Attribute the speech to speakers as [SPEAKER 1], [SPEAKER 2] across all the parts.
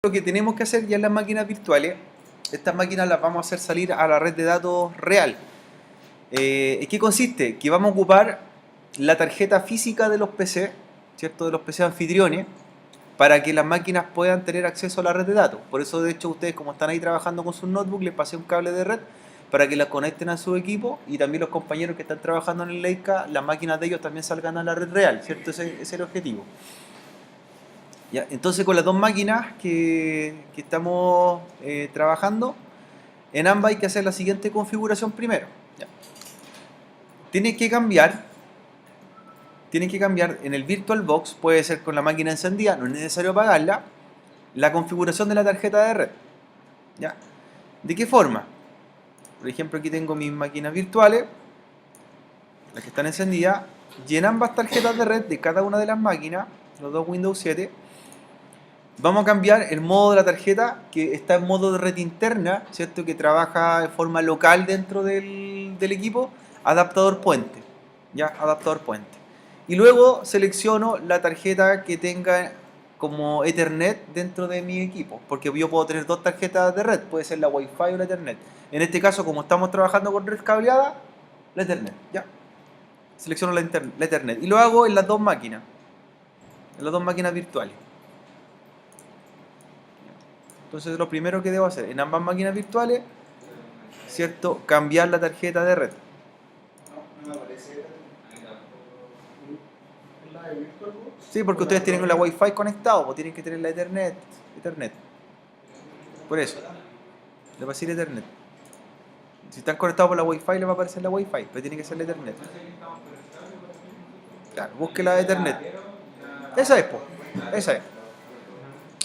[SPEAKER 1] Lo que tenemos que hacer ya en las máquinas virtuales, estas máquinas las vamos a hacer salir a la red de datos real. ¿En qué consiste? Que vamos a ocupar la tarjeta física de los PC, ¿cierto? De los PC anfitriones, para que las máquinas puedan tener acceso a la red de datos. Por eso, de hecho, ustedes como están ahí trabajando con sus notebooks, les pasé un cable de red para que las conecten a su equipo, y también los compañeros que están trabajando en el Leica, las máquinas de ellos también salgan a la red real, ¿cierto? Ese es el objetivo. Ya, entonces con las dos máquinas que estamos trabajando, en ambas hay que hacer la siguiente configuración primero. Ya. Tienen que cambiar en el VirtualBox, puede ser con la máquina encendida, no es necesario apagarla, la configuración de la tarjeta de red. ¿Ya? ¿De qué forma? Por ejemplo, aquí tengo mis máquinas virtuales, las que están encendidas, y en ambas tarjetas de red de cada una de las máquinas, los dos Windows 7, vamos a cambiar el modo de la tarjeta, que está en modo de red interna, ¿cierto? Que trabaja de forma local dentro del equipo, adaptador puente. ¿Ya? Adaptador puente. Y luego selecciono la tarjeta que tenga como Ethernet dentro de mi equipo, porque yo puedo tener dos tarjetas de red, puede ser la Wi-Fi o la Ethernet. En este caso, como estamos trabajando con red cableada, la Ethernet. ¿Ya? Selecciono la Ethernet. Y lo hago en las dos máquinas virtuales. Entonces lo primero que debo hacer en ambas máquinas virtuales, ¿cierto? Cambiar la tarjeta de red.
[SPEAKER 2] No me aparece. ¿La de VirtualBox?
[SPEAKER 1] Sí, porque ustedes tienen la Wi-Fi conectado, pues tienen que tener la Ethernet. Por eso, le va a decir Ethernet. Si están conectados por la Wi-Fi, le va a aparecer la Wi-Fi, pero tiene que ser la Ethernet. Claro, busque la Ethernet. Esa es, pues. Esa es.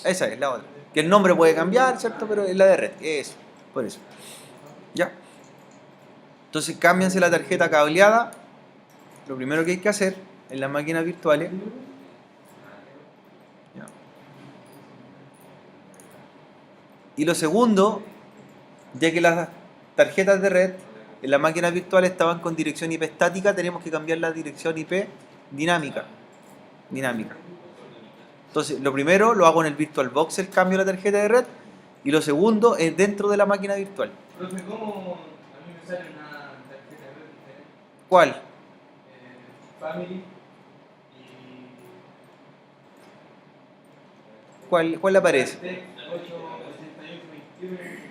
[SPEAKER 1] Esa es la otra. Que el nombre puede cambiar, ¿cierto? Pero es la de red. Eso. Por eso. ¿Ya? Entonces cámbianse la tarjeta cableada. Lo primero que hay que hacer en las máquinas virtuales. ¿Ya? Y lo segundo, ya que las tarjetas de red en las máquinas virtuales estaban con dirección IP estática, tenemos que cambiar la dirección IP dinámica. Entonces, lo primero lo hago en el VirtualBox, el cambio de la tarjeta de red, y lo segundo es dentro de la máquina virtual.
[SPEAKER 3] Profe, ¿cómo a mí me sale una tarjeta de red diferente?
[SPEAKER 1] ¿Cuál?
[SPEAKER 3] Family y...
[SPEAKER 1] ¿Cuál aparece?
[SPEAKER 3] 88821.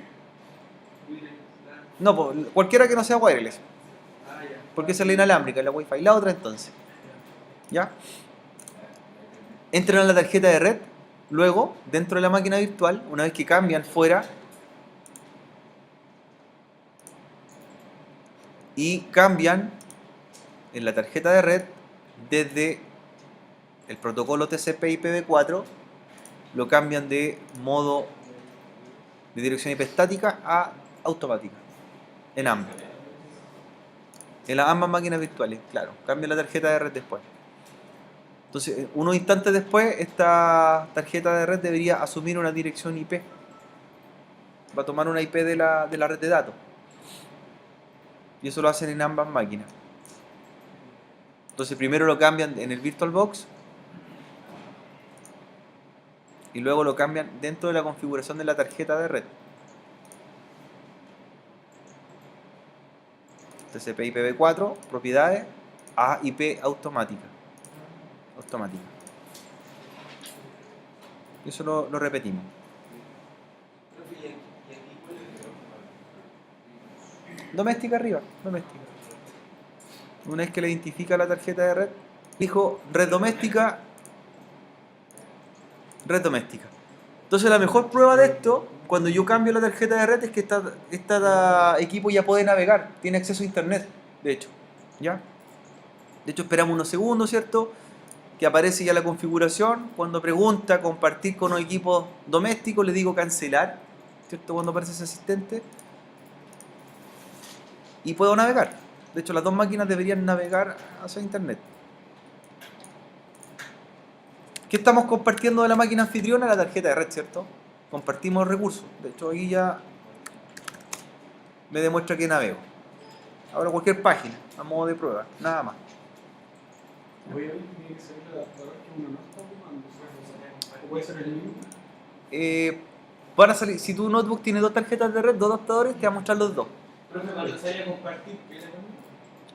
[SPEAKER 1] No, cualquiera que no sea wireless,
[SPEAKER 3] Ah, ya.
[SPEAKER 1] porque esa es la inalámbrica, la Wi-Fi. La otra entonces. ¿Ya? Entran a la tarjeta de red, luego, dentro de la máquina virtual, una vez que cambian fuera, y cambian en la tarjeta de red desde el protocolo TCP/IPv4, lo cambian de modo de dirección IP estática a automática, en ambas. En las ambas máquinas virtuales, claro, cambian la tarjeta de red después. Entonces, unos instantes después, esta tarjeta de red debería asumir una dirección IP. Va a tomar una IP de la red de datos. Y eso lo hacen en ambas máquinas. Entonces, primero lo cambian en el VirtualBox y luego lo cambian dentro de la configuración de la tarjeta de red. TCP/IPv4, propiedades, a IP automática. Y eso lo repetimos. Doméstica arriba, doméstica. Una vez que le identifica la tarjeta de red, dijo red doméstica. Entonces la mejor prueba de esto, cuando yo cambio la tarjeta de red, es que este equipo ya puede navegar, tiene acceso a internet, de hecho. ¿Ya? De hecho esperamos unos segundos, ¿cierto? Que aparece ya la configuración. Cuando pregunta compartir con un equipo doméstico, le digo cancelar, ¿cierto? Cuando aparece ese asistente. Y puedo navegar. De hecho, las dos máquinas deberían navegar hacia internet. ¿Qué estamos compartiendo de la máquina anfitriona? La tarjeta de red, ¿cierto? Compartimos recursos. De hecho, aquí ya me demuestra que navego. Ahora cualquier página, a modo de prueba, nada más.
[SPEAKER 2] Obviamente tiene que ser el adaptador que uno no está ocupando. ¿O puede ser el mismo?
[SPEAKER 1] van a salir, si tu notebook tiene 2 tarjetas de red, 2 adaptadores, te va a mostrar los 2.
[SPEAKER 3] Profe, cuando se vaya a compartir, ¿qué le pongo?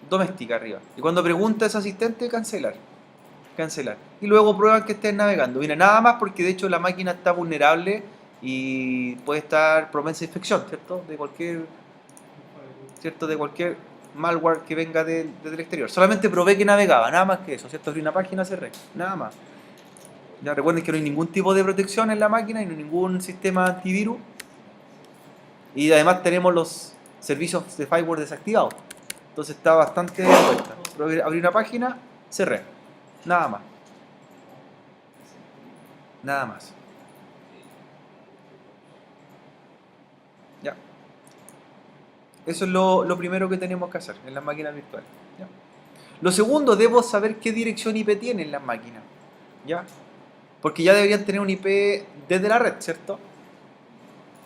[SPEAKER 1] Doméstica arriba. Y cuando pregunta a ese asistente, cancelar. Cancelar. Y luego prueban que estés navegando. Mira, nada más porque de hecho la máquina está vulnerable y puede estar propensa a infección, ¿cierto? De cualquier malware que venga desde el exterior. Solamente probé que navegaba, nada más que eso, ¿cierto? Abrí una página, cerré, nada más. Ya recuerden que no hay ningún tipo de protección en la máquina y no hay ningún sistema antivirus. Y además tenemos los servicios de firewall desactivados. Entonces está bastante de vuelta. Abrí una página, cerré. Nada más. Nada más. Ya. Eso es lo primero que tenemos que hacer en las máquinas virtuales. ¿Ya? Lo segundo, debo saber qué dirección IP tienen las máquinas. ¿Ya? Porque ya deberían tener un IP desde la red, ¿cierto?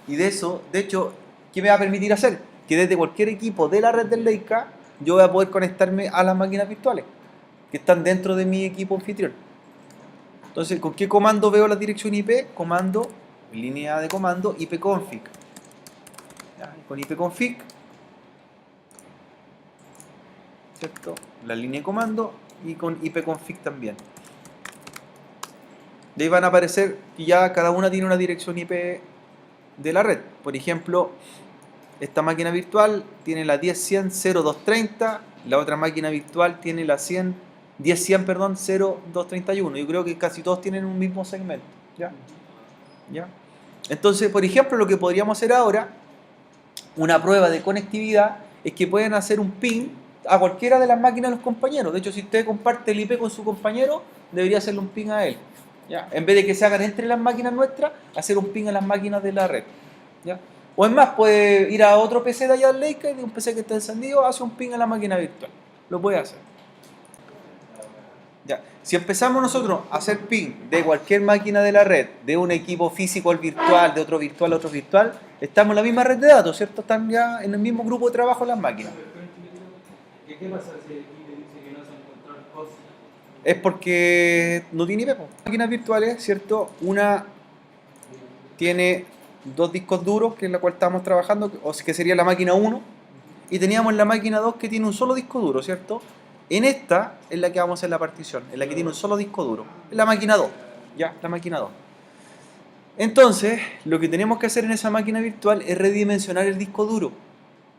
[SPEAKER 1] Y de eso, de hecho, ¿qué me va a permitir hacer? Que desde cualquier equipo de la red del Leica yo voy a poder conectarme a las máquinas virtuales que están dentro de mi equipo anfitrión. Entonces, ¿con qué comando veo la dirección IP? Comando, línea de comando, ipconfig. ¿Ya? Con ipconfig, ¿cierto? La línea de comando y con ipconfig también. De ahí van a aparecer que ya cada una tiene una dirección IP de la red. Por ejemplo, esta máquina virtual tiene la 10.100.0230, la otra máquina virtual tiene la 10.100.0231. Yo creo que casi todos tienen un mismo segmento. ¿Ya? ¿Ya? Entonces, por ejemplo, lo que podríamos hacer ahora, una prueba de conectividad, es que pueden hacer un ping a cualquiera de las máquinas de los compañeros. De hecho, si usted comparte el IP con su compañero, debería hacerle un ping a él. ¿Ya? En vez de que se hagan entre las máquinas nuestras, hacer un ping a las máquinas de la red. ¿Ya? O es más, puede ir a otro PC de allá del Leica y de un PC que está encendido, hace un ping a la máquina virtual. Lo puede hacer. ¿Ya? Si empezamos nosotros a hacer ping de cualquier máquina de la red, de un equipo físico al virtual, de otro virtual a otro virtual, estamos en la misma red de datos, ¿cierto? Están ya en el mismo grupo de trabajo las máquinas.
[SPEAKER 3] ¿Qué pasa si el equipo dice que no se encontró el host?
[SPEAKER 1] Es porque no tiene IP. Máquinas virtuales, ¿cierto? Una tiene 2 discos duros, que es la cual estamos trabajando, o que sería la máquina 1, y teníamos la máquina 2 que tiene un solo disco duro, ¿cierto? En esta es la que vamos a hacer la partición, en la que tiene un solo disco duro, es la máquina 2, ¿ya? La máquina 2. Entonces, lo que tenemos que hacer en esa máquina virtual es redimensionar el disco duro,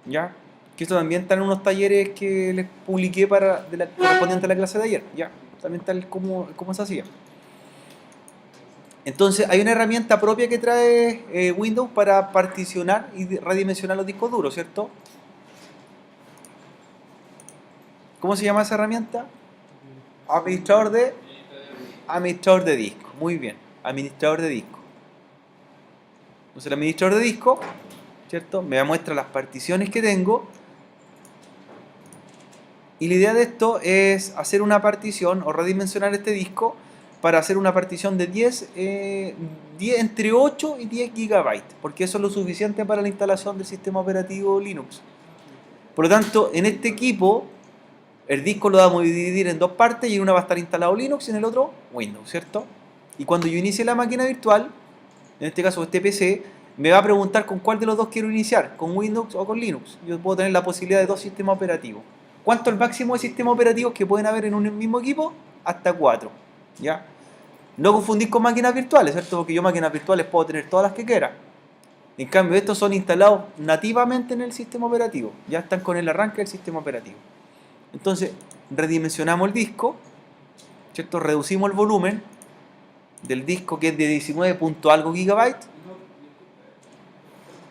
[SPEAKER 1] ¿ya? Que esto también está en unos talleres que les publiqué correspondiente a la clase de ayer, ¿ya? También tal como se hacía. Entonces hay una herramienta propia que trae Windows para particionar y redimensionar los discos duros, ¿cierto? ¿Cómo se llama esa herramienta? Administrador de disco. Muy bien, administrador de disco. Entonces el administrador de disco, ¿cierto? Me muestra las particiones que tengo. Y la idea de esto es hacer una partición o redimensionar este disco para hacer una partición de 10 entre 8 y 10 GB, porque eso es lo suficiente para la instalación del sistema operativo Linux. Por lo tanto, en este equipo, el disco lo vamos a dividir en 2 partes y en una va a estar instalado Linux y en el otro Windows, ¿cierto? Y cuando yo inicie la máquina virtual, en este caso este PC, me va a preguntar con cuál de los dos quiero iniciar, con Windows o con Linux. Yo puedo tener la posibilidad de 2 sistemas operativos. ¿Cuánto es el máximo de sistemas operativos que pueden haber en un mismo equipo? Hasta 4, ¿ya? No confundir con máquinas virtuales, ¿cierto? Porque yo máquinas virtuales puedo tener todas las que quiera. En cambio, estos son instalados nativamente en el sistema operativo. Ya están con el arranque del sistema operativo. Entonces, redimensionamos el disco, ¿cierto? Reducimos el volumen del disco, que es de 19 punto algo gigabytes.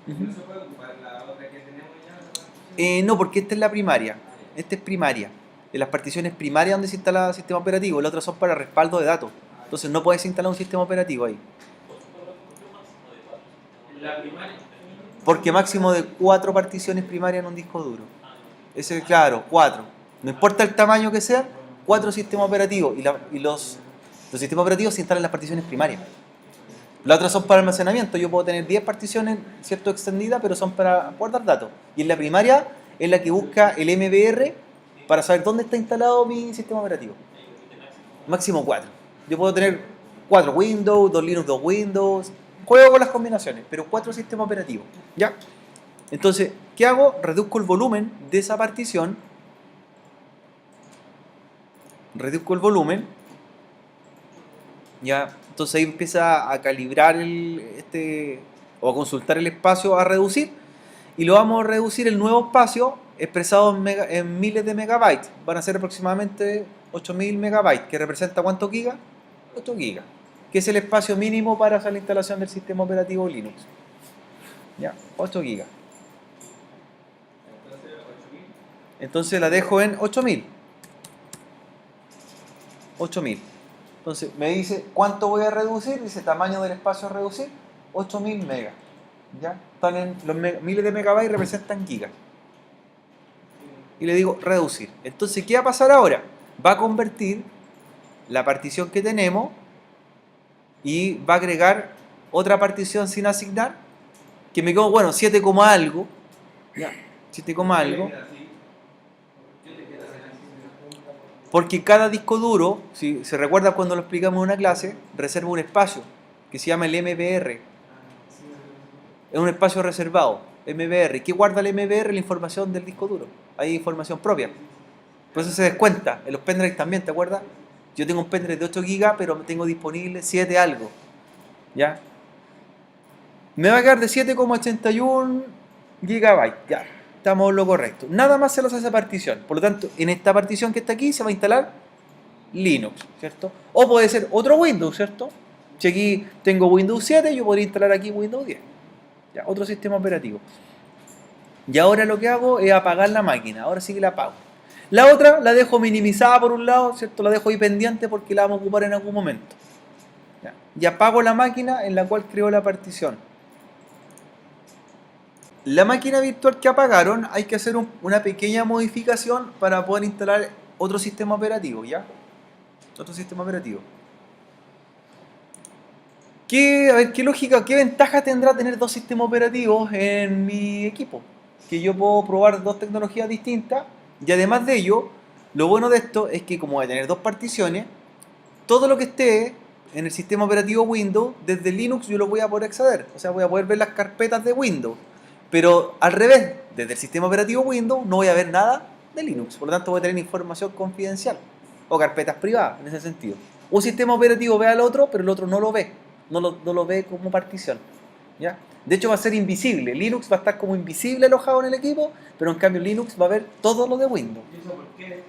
[SPEAKER 3] ¿No se puede ocupar la otra que tenemos ya?
[SPEAKER 1] No, porque esta es la primaria. Esta es primaria. De las particiones primarias donde se instala el sistema operativo. Las otras son para respaldo de datos. Entonces no puedes instalar un sistema operativo ahí.
[SPEAKER 3] La primaria.
[SPEAKER 1] Porque máximo de 4 particiones primarias en un disco duro. Ese es claro, 4. No importa el tamaño que sea, 4 sistemas operativos. Y los sistemas operativos se instalan en las particiones primarias. Las otras son para almacenamiento. Yo puedo tener 10 particiones, ¿cierto? Extendidas, pero son para guardar datos. Y en la primaria es la que busca el MBR para saber dónde está instalado mi sistema operativo. Máximo 4. Yo puedo tener 4 Windows, 2 Linux, 2 Windows, juego con las combinaciones, pero 4 sistemas operativos. ¿Ya? Entonces, ¿qué hago? Reduzco el volumen de esa partición. Reduzco el volumen. ¿Ya? Entonces ahí empieza a calibrar o a consultar el espacio a reducir. Y lo vamos a reducir el nuevo espacio expresado en miles de megabytes. Van a ser aproximadamente 8000 megabytes, que representa ¿cuántos gigas? 8 gigas, que es el espacio mínimo para hacer la instalación del sistema operativo Linux. ¿Ya? 8 gigas.
[SPEAKER 3] Entonces, 8000.
[SPEAKER 1] Entonces la dejo en 8000. 8000. Entonces me dice ¿cuánto voy a reducir? Dice tamaño del espacio a reducir, 8000 megas. ¿Ya? Están en los miles de megabytes, representan gigas. Y le digo reducir. Entonces, ¿qué va a pasar ahora? Va a convertir la partición que tenemos y va a agregar otra partición sin asignar, que me quedo, bueno, 7, algo. ¿Ya? 7, algo. Porque cada disco duro, si se recuerda cuando lo explicamos en una clase, reserva un espacio que se llama el MBR. Es un espacio reservado, MBR. ¿Qué guarda el MBR? La información del disco duro. Hay información propia. Por eso se descuenta. En los pendrives también, ¿te acuerdas? Yo tengo un pendrive de 8 GB, pero tengo disponible 7 algo. ¿Ya? Me va a quedar de 7,81 GB. Ya, estamos en lo correcto. Nada más se los hace partición. Por lo tanto, en esta partición que está aquí se va a instalar Linux, ¿cierto? O puede ser otro Windows, ¿cierto? Si aquí tengo Windows 7, yo podría instalar aquí Windows 10. Ya, otro sistema operativo. Y ahora lo que hago es apagar la máquina. Ahora sí que la apago. La otra la dejo minimizada por un lado, ¿cierto? La dejo ahí pendiente porque la vamos a ocupar en algún momento. Ya. Y apago la máquina en la cual creo la partición. La máquina virtual que apagaron hay que hacer una pequeña modificación para poder instalar otro sistema operativo, ¿ya? Otro sistema operativo. A ver, ¿qué lógica, qué ventaja tendrá tener dos sistemas operativos en mi equipo? Que yo puedo probar dos tecnologías distintas y además de ello, lo bueno de esto es que como voy a tener dos particiones, todo lo que esté en el sistema operativo Windows, desde Linux yo lo voy a poder acceder. O sea, voy a poder ver las carpetas de Windows. Pero al revés, desde el sistema operativo Windows no voy a ver nada de Linux. Por lo tanto voy a tener información confidencial o carpetas privadas en ese sentido. Un sistema operativo ve al otro, pero el otro no lo ve. No lo ve como partición. ¿Ya? De hecho va a ser invisible. Linux va a estar como invisible alojado en el equipo, pero en cambio Linux va a ver todo lo de Windows.
[SPEAKER 3] ¿Y eso por qué?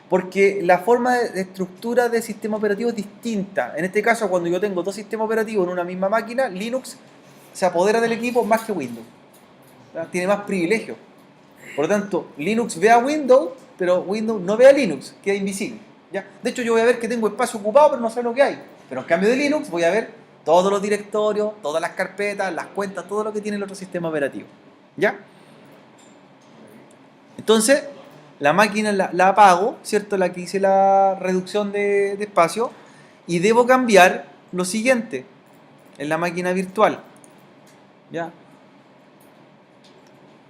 [SPEAKER 1] Porque la forma de estructura del sistema operativo es distinta. En este caso, cuando yo tengo dos sistemas operativos en una misma máquina, Linux se apodera del equipo más que Windows. Tiene más privilegios. Por lo tanto, Linux ve a Windows, pero Windows no ve a Linux, queda invisible. ¿Ya? De hecho, yo voy a ver que tengo espacio ocupado, pero no sé lo que hay. Pero en cambio de Linux voy a ver todos los directorios, todas las carpetas, las cuentas, todo lo que tiene el otro sistema operativo. ¿Ya? Entonces, la máquina la apago, ¿cierto? La que hice la reducción de espacio, y debo cambiar lo siguiente en la máquina virtual. ¿Ya?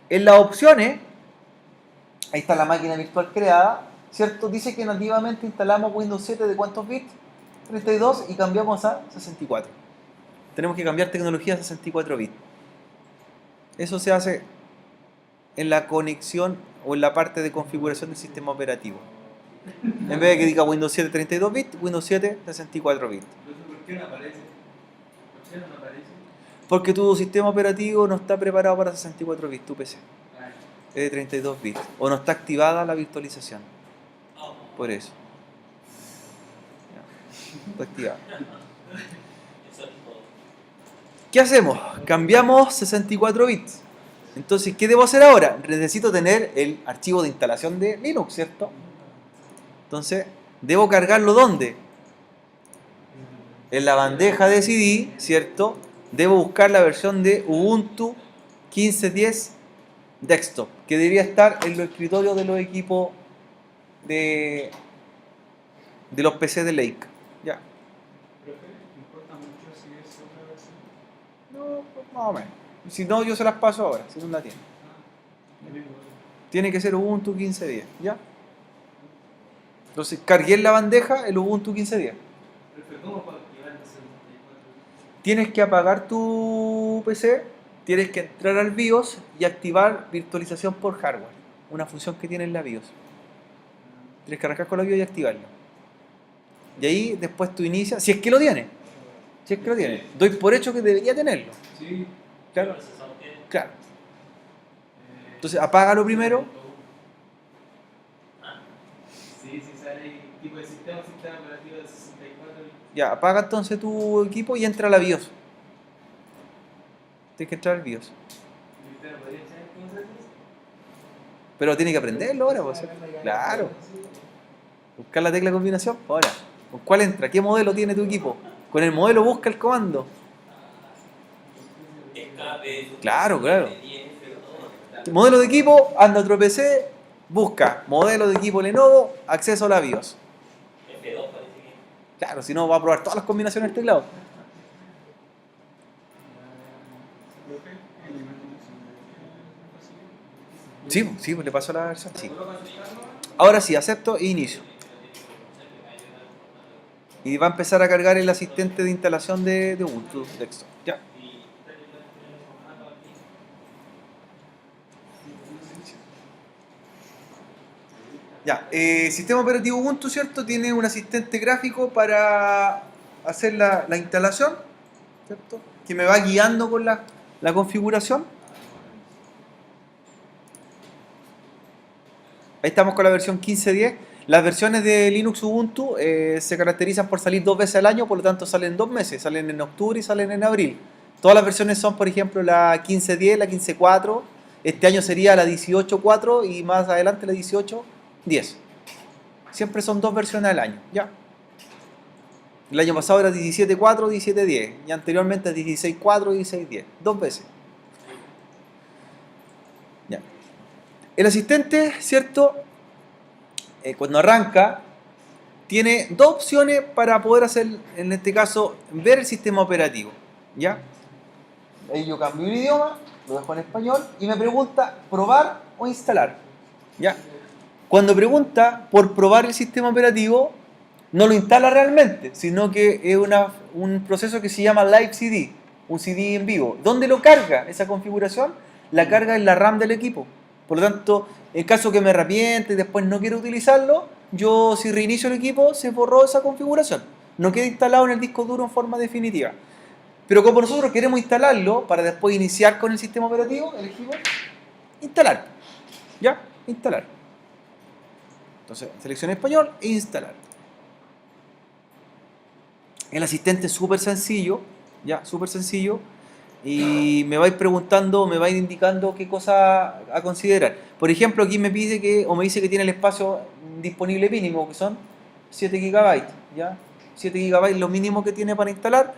[SPEAKER 1] En las opciones, ahí está la máquina virtual creada, ¿cierto? Dice que nativamente instalamos Windows 7 de ¿cuántos bits? 32 y cambiamos a 64. Tenemos que cambiar tecnología a 64 bits. Eso se hace en la conexión o en la parte de configuración del sistema operativo. En vez de que diga Windows 7 32 bits, Windows 7 64 bits.
[SPEAKER 3] Entonces, ¿por qué no aparece? ¿Por qué no aparece?
[SPEAKER 1] Porque tu sistema operativo no está preparado para 64 bits, tu PC.
[SPEAKER 3] Ah,
[SPEAKER 1] Es de 32 bits. O no está activada la virtualización. Por eso. Ya, está activada. ¿Qué hacemos? Cambiamos 64 bits. Entonces, ¿qué debo hacer ahora? Necesito tener el archivo de instalación de Linux, ¿cierto? Entonces, ¿debo cargarlo dónde? En la bandeja de CD, ¿cierto? Debo buscar la versión de Ubuntu 15.10 Desktop, que debería estar en los escritorios de los equipos de los PC de Lake. Ya.
[SPEAKER 2] Profe, ¿importa mucho si es otra versión?
[SPEAKER 1] No, pues, más o menos. Si no, yo se las paso ahora, si no la tienen.
[SPEAKER 2] Lo mismo.
[SPEAKER 1] Tiene que ser Ubuntu 15.10, ¿ya? Entonces cargué en la bandeja el Ubuntu 15.10.
[SPEAKER 3] Profe, ¿cómo puedo activar el 64?
[SPEAKER 1] tienes que apagar tu PC, tienes que entrar al BIOS y activar virtualización por hardware, una función que tiene en la BIOS. Tienes que arrancar con la BIOS y activarlo. Y ahí después tú inicias, si es que lo tiene. Si es que lo tiene. Doy por hecho que debería tenerlo.
[SPEAKER 2] Sí.
[SPEAKER 1] Claro. Claro. Entonces apágalo primero.
[SPEAKER 3] Sí, sí sale ahí, tipo de sistema operativo de 64.
[SPEAKER 1] Ya, apaga entonces tu equipo y entra a la BIOS. Tienes que entrar al BIOS.
[SPEAKER 3] ¿Usted no podría saber cómo se hace eso?
[SPEAKER 1] Pero tiene que aprenderlo ahora, pues. Claro. Buscar la tecla de combinación. Ahora. ¿Con cuál entra? ¿Qué modelo tiene tu equipo? Con el modelo busca el comando. Claro, claro. Modelo de equipo, anda a otro PC, busca modelo de equipo Lenovo, acceso a la BIOS. Claro, si no va a probar todas las combinaciones del teclado. Sí, sí, pues le pasó la versión. Sí. Ahora sí, acepto e inicio. Y va a empezar a cargar el asistente de instalación de Ubuntu Desktop. Ya. Ya, sistema operativo Ubuntu, ¿cierto? Tiene un asistente gráfico para hacer la instalación, ¿cierto? Que me va guiando con la configuración. Ahí estamos con la versión 15.10. Las versiones de Linux Ubuntu se caracterizan por salir 2 veces al año, por lo tanto salen 2 meses, salen en octubre y salen en abril. Todas las versiones son, por ejemplo, la 15.10, la 15.4, este año sería la 18.4 y más adelante la 18.10. Siempre son 2 versiones al año, ¿ya? El año pasado era 17.4, 17.10 y anteriormente 16.4 y 16.10, 2 veces. Ya. El asistente, ¿cierto? Cuando arranca, tiene 2 opciones para poder hacer, en este caso, ver el sistema operativo, ¿ya? Ahí yo cambio el idioma, lo dejo en español y me pregunta probar o instalar, ¿ya? Cuando pregunta por probar el sistema operativo, no lo instala realmente, sino que es un proceso que se llama Live CD, un CD en vivo. ¿Dónde lo carga esa configuración? La carga en la RAM del equipo. Por lo tanto, en caso que me arrepiente y después no quiero utilizarlo, yo si reinicio el equipo se borró esa configuración. No queda instalado en el disco duro en forma definitiva. Pero como nosotros queremos instalarlo para después iniciar con el sistema operativo, elegimos instalar. ¿Ya? Instalar. Entonces, selecciono español e instalar. El asistente es súper sencillo, ya, súper sencillo. Y me vais preguntando, me vais indicando qué cosa a considerar. Por ejemplo, aquí me pide que, o me dice que tiene el espacio disponible mínimo, que son 7 GB, ¿ya? 7 GB lo mínimo que tiene para instalar.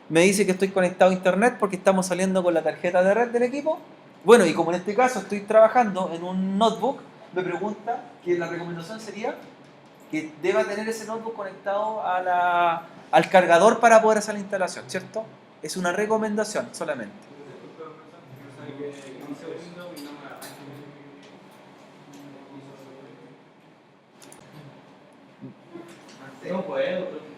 [SPEAKER 1] Me dice que estoy conectado a internet porque estamos saliendo con la tarjeta de red del equipo. Bueno, y como en este caso estoy trabajando en un notebook, me pregunta que la recomendación sería que deba tener ese notebook conectado al cargador para poder hacer la instalación, ¿cierto? Es una recomendación solamente.
[SPEAKER 3] No puedo.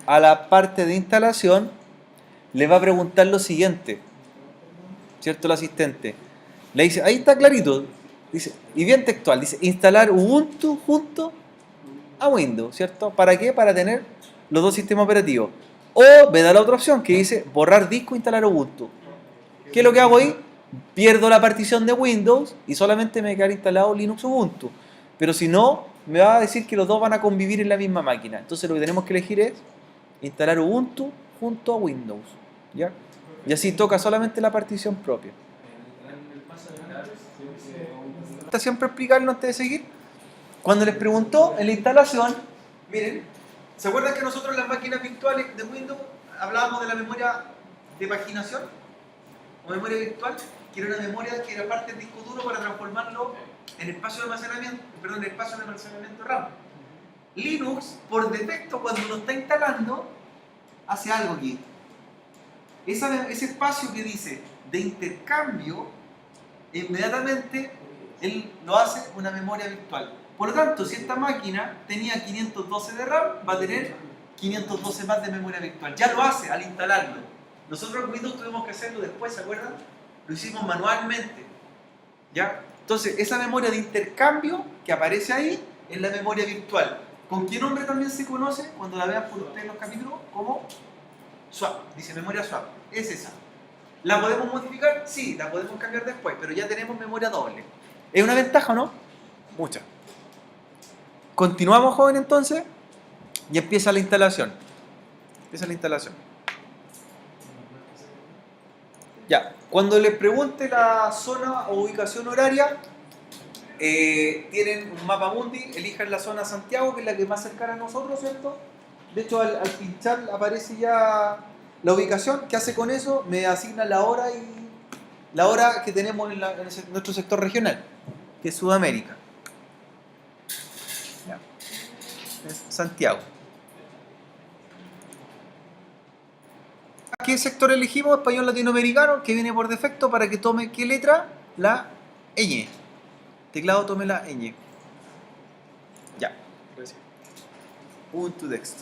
[SPEAKER 1] A la parte de instalación le va a preguntar lo siguiente, ¿cierto? El asistente le dice, ahí está clarito, dice, y bien textual, dice, instalar Ubuntu junto a Windows, ¿cierto? ¿Para qué? Para tener los dos sistemas operativos. O me da la otra opción que dice borrar disco e instalar Ubuntu. ¿Qué es lo que hago ahí? Pierdo la partición de Windows y solamente me queda instalado Linux Ubuntu. Pero si no, me va a decir que los dos van a convivir en la misma máquina. Entonces lo que tenemos que elegir es instalar Ubuntu junto a Windows, ¿ya? Y así toca solamente la partición propia. Está siempre explicarlo antes de seguir. Cuando les preguntó en la instalación, miren, ¿se acuerdan que nosotros en las máquinas virtuales de Windows hablábamos de la memoria de paginación o memoria virtual? Que era una memoria que era parte del disco duro para transformarlo en espacio de almacenamiento, perdón, en espacio de almacenamiento RAM. Linux, por defecto, cuando lo está instalando, hace algo aquí. Ese espacio que dice de intercambio, inmediatamente él lo hace una memoria virtual. Por lo tanto, si esta máquina tenía 512 de RAM, va a tener 512 más de memoria virtual. Ya lo hace al instalarlo. Nosotros en Windows tuvimos que hacerlo después, ¿se acuerdan? Lo hicimos manualmente. ¿Ya? Entonces, esa memoria de intercambio que aparece ahí es la memoria virtual. ¿Con qué nombre también se conoce? Cuando la vean por ustedes en los capítulos, como swap. Dice memoria swap. Es esa. ¿La podemos modificar? Sí, la podemos cambiar después, pero ya tenemos memoria doble. ¿Es una ventaja o no? Mucha. Continuamos, joven, entonces, y empieza la instalación. Empieza la instalación. Ya, cuando les pregunte la zona o ubicación horaria, tienen un mapa mundi, elijan la zona Santiago, que es la que más cercana a nosotros, ¿cierto? De hecho, al pinchar aparece ya la ubicación. ¿Qué hace con eso? Me asigna la hora que tenemos en nuestro sector regional, que es Sudamérica. Ya. Es Santiago. ¿Qué sector elegimos? Español latinoamericano, que viene por defecto para que tome ¿qué letra? La ñ. Teclado tome la ñ. Ya. Ubuntu text.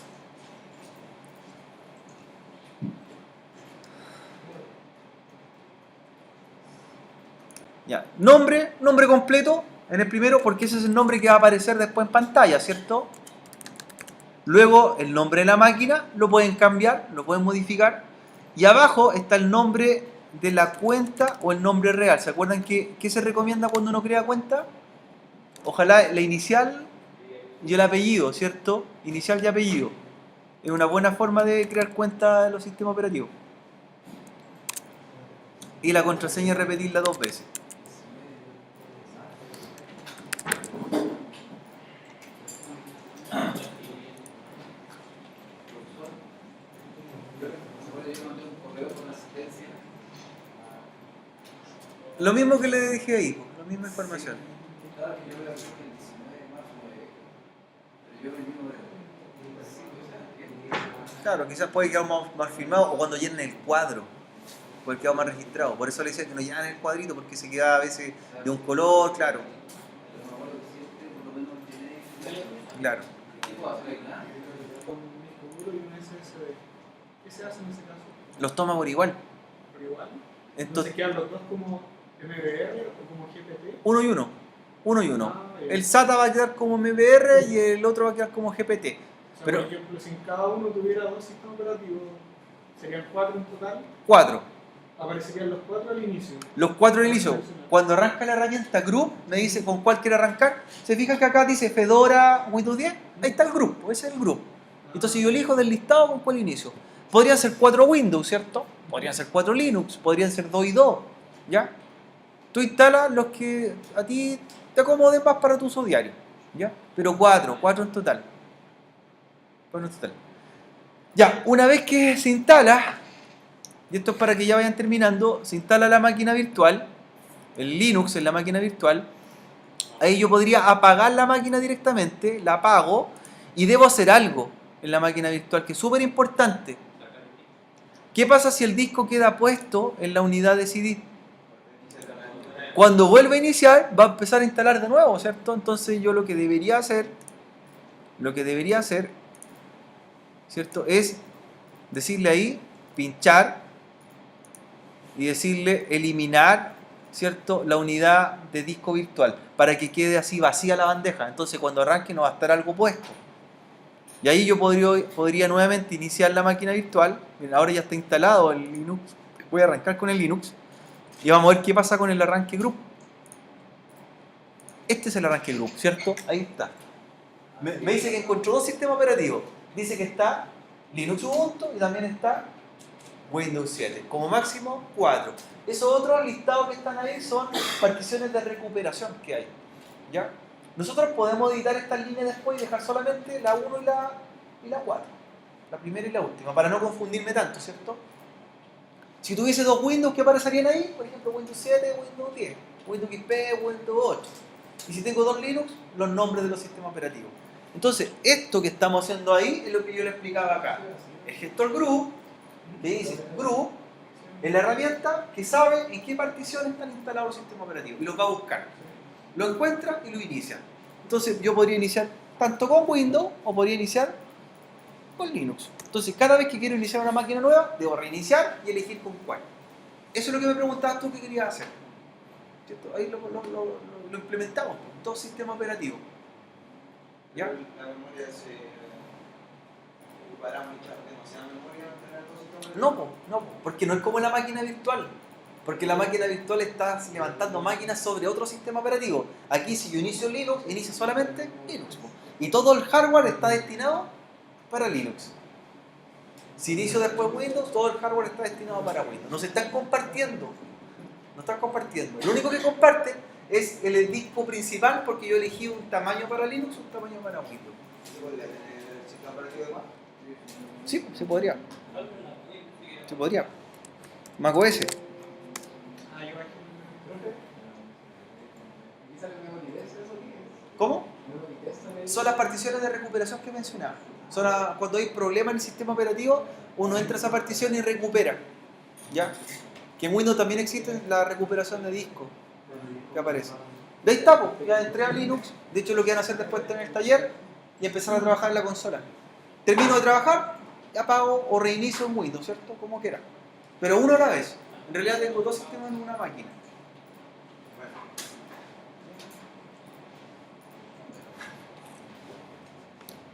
[SPEAKER 1] Ya. Nombre completo en el primero, porque ese es el nombre que va a aparecer después en pantalla, ¿cierto? Luego el nombre de la máquina, lo pueden cambiar, lo pueden modificar. Y abajo está el nombre de la cuenta o el nombre real. ¿Se acuerdan qué se recomienda cuando uno crea cuenta? Ojalá la inicial y el apellido, ¿cierto? Inicial y apellido. Es una buena forma de crear cuenta de los sistemas operativos. Y la contraseña repetirla 2 veces. Lo mismo que le dije ahí, la misma información. Claro, quizás puede quedar más firmado o cuando llenen el cuadro, puede quedar más registrado. Por eso le decía que no llenan el cuadrito porque se queda a veces de un color, claro. Claro.
[SPEAKER 2] Con un disco duro y un SSD. ¿Qué se hace en ese caso?
[SPEAKER 1] Los toma por igual.
[SPEAKER 2] ¿Por igual?
[SPEAKER 1] Entonces,
[SPEAKER 2] ¿Entonces quedan los dos como MBR o como GPT?
[SPEAKER 1] uno y uno. Uno y uno.
[SPEAKER 2] Ah, bien.
[SPEAKER 1] El SATA va a quedar como MBR y el otro va a quedar como GPT.
[SPEAKER 2] O sea,
[SPEAKER 1] Pero
[SPEAKER 2] por ejemplo, si en cada uno tuviera 2 sistemas operativos, serían 4 en total,
[SPEAKER 1] 4.
[SPEAKER 2] aparecerían los 4 al inicio.
[SPEAKER 1] Los 4 al inicio. Cuando arranca la herramienta Group, me dice con cuál quiere arrancar. ¿Se fijan que acá dice Fedora Windows 10? Ahí está el Group, ese es el Group. Entonces yo elijo del listado con cuál inicio. Podrían ser 4 Windows, ¿cierto? Podrían ser 4 Linux, podrían ser 2 y 2, ¿ya? Tú instalas los que a ti te acomoden más para tu uso diario, ¿ya? Pero 4 en total. 4 en total. Ya, una vez que se instala, y esto es para que ya vayan terminando, se instala la máquina virtual, el Linux en la máquina virtual, ahí yo podría apagar la máquina directamente, la apago, y debo hacer algo en la máquina virtual que es súper importante. ¿Qué pasa si el disco queda puesto en la unidad de CD? Cuando vuelva a iniciar, va a empezar a instalar de nuevo, ¿cierto? Entonces yo lo que debería hacer, ¿cierto? Es decirle ahí, pinchar, y decirle eliminar, ¿cierto?, la unidad de disco virtual para que quede así vacía la bandeja. Entonces cuando arranque no va a estar algo puesto. Y ahí yo podría nuevamente iniciar la máquina virtual. Ahora ya está instalado el Linux. Voy a arrancar con el Linux y vamos a ver qué pasa con el arranque group. Este es el arranque group, ¿cierto? Ahí está. Me dice que encontró 2 sistemas operativos. Dice que está Linux Ubuntu y también está Windows 7. Como máximo 4. Esos otros listados que están ahí son particiones de recuperación que hay, ¿ya? Nosotros podemos editar estas líneas después y dejar solamente la 1 y la 4. La primera y la última, para no confundirme tanto, ¿cierto? Si tuviese 2 Windows, ¿qué aparecerían ahí? Por ejemplo, Windows 7, Windows 10, Windows XP, Windows 8. Y si tengo 2 Linux, los nombres de los sistemas operativos. Entonces, esto que estamos haciendo ahí es lo que yo le explicaba acá. El gestor group, le dice group, es la herramienta que sabe en qué partición están instalados los sistemas operativos y los va a buscar. Lo encuentra y lo inicia. Entonces, yo podría iniciar tanto con Windows o podría iniciar con Linux. Entonces, cada vez que quiero iniciar una máquina nueva, debo reiniciar y elegir con cuál. Eso es lo que me preguntabas tú que querías hacer. ¿Cierto? Ahí lo implementamos en todo sistema operativo. ¿Ya?
[SPEAKER 4] La memoria se ocupará mucha demasiada memoria para todo sistema.
[SPEAKER 1] No, porque no es como la máquina virtual. Porque la máquina virtual está levantando máquinas sobre otro sistema operativo. Aquí, si yo inicio Linux, inicia solamente Linux. Y todo el hardware está destinado para Linux. Si inicio después Windows, todo el hardware está destinado para Windows. No se están compartiendo. No están compartiendo. Lo único que comparte es el disco principal, porque yo elegí un tamaño para Linux, un tamaño para Windows.
[SPEAKER 4] ¿Se podría tener el sistema operativo de más?
[SPEAKER 1] Sí, se podría. Se podría. macOS.
[SPEAKER 2] Ah, yo imagino. ¿Y sale memory test eso qué es?
[SPEAKER 1] ¿Cómo?
[SPEAKER 2] Memory test también.
[SPEAKER 1] Son las particiones de recuperación que mencionaba. Cuando hay problemas en el sistema operativo, uno entra a esa partición y recupera. ¿Ya? Que en Windows también existe la recuperación de disco que aparece. De ahí está, pues, ya entré a Linux. De hecho, lo que van a hacer después es tener el taller y empezar a trabajar en la consola. Termino de trabajar, apago o reinicio en Windows, ¿cierto? Como quiera. Pero uno a la vez. En realidad tengo dos sistemas en una máquina.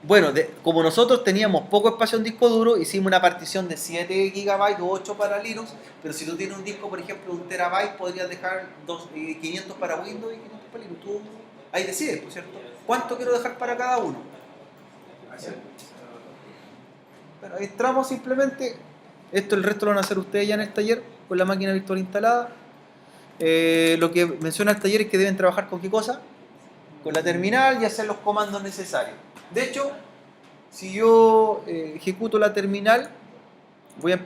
[SPEAKER 1] Bueno, como nosotros teníamos poco espacio en disco duro, hicimos una partición de 7 GB o 8 para Linux, pero si tú tienes un disco, por ejemplo, de 1 TB, podrías dejar 500 para Windows y 500 para Linux. Tú ahí decides, ¿por cierto? ¿Cuánto quiero dejar para cada uno? Bueno, ahí entramos simplemente. Esto el resto lo van a hacer ustedes ya en el taller, con la máquina virtual instalada. Lo que menciona el taller es que deben trabajar con qué cosa? Con la terminal y hacer los comandos necesarios. De hecho, si yo ejecuto la terminal, voy a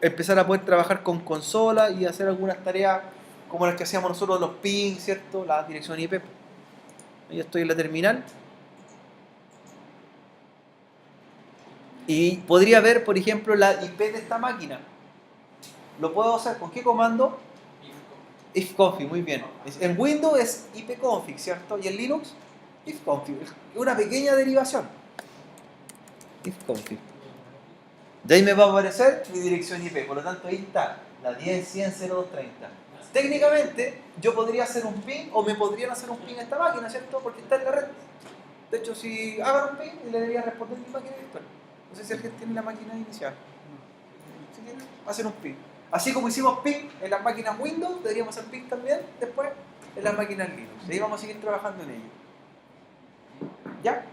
[SPEAKER 1] empezar a poder trabajar con consola y hacer algunas tareas como las que hacíamos nosotros, los pings, ¿cierto? La dirección IP. Yo estoy en la terminal. Y podría ver, por ejemplo, la IP de esta máquina. ¿Lo puedo hacer con qué comando? ifconfig, muy bien. En Windows es ipconfig, ¿cierto? Y en Linux, ifconfig. Una pequeña derivación. ifconfig. De ahí me va a aparecer mi dirección IP. Por lo tanto, ahí está, la 10.100.0230. Técnicamente, yo podría hacer un ping o me podrían hacer un ping a esta máquina, ¿cierto? Porque está en la red. De hecho, si hagan un ping, le debería responder mi máquina virtual. No sé si alguien tiene la máquina inicial. Si tiene, hacen un ping. Así como hicimos ping en las máquinas Windows, deberíamos hacer ping también después en las máquinas Linux. Y ahí vamos a seguir trabajando en ello. ¿Ya?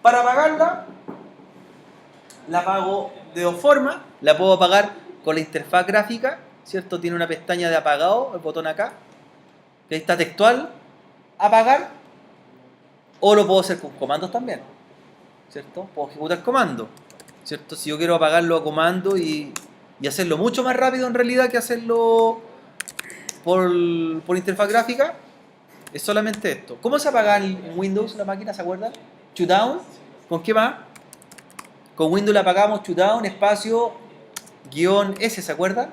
[SPEAKER 1] Para apagarla, la apago de dos formas. La puedo apagar con la interfaz gráfica, ¿cierto? Tiene una pestaña de apagado, el botón acá, que ahí está textual, apagar. O lo puedo hacer con comandos también, ¿cierto? Puedo ejecutar comando, ¿cierto? Si yo quiero apagarlo a comando y hacerlo mucho más rápido en realidad que hacerlo por interfaz gráfica, es solamente esto. ¿Cómo se apaga en Windows la máquina? ¿Se acuerdan? Shutdown. ¿Con qué más? Con Windows le apagamos shutdown, espacio, guión S, ¿se acuerdan?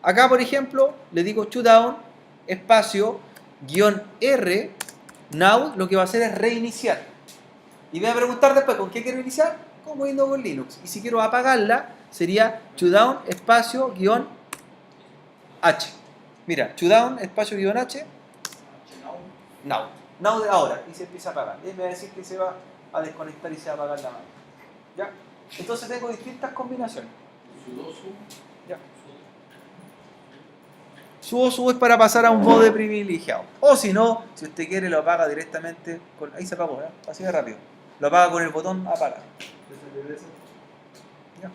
[SPEAKER 1] Acá, por ejemplo, le digo shutdown, espacio, guión R, now, lo que va a hacer es reiniciar. Y me va a preguntar después, ¿con qué quiero iniciar? Con Windows o con Linux. Y si quiero apagarla, sería shutdown, espacio, guión H. Mira, shutdown, espacio, guión H. Now. Now de ahora. Y se empieza a apagar. Y me va a decir que se va a desconectar y se va a apagar la máquina. ¿Ya? Entonces tengo distintas combinaciones. ¿Ya? Sudo es para pasar a un modo privilegiado. O si no, si usted quiere, lo apaga directamente con... Ahí se apagó, ¿eh? Así de rápido. Lo apaga con el botón apagar. ¿Ya?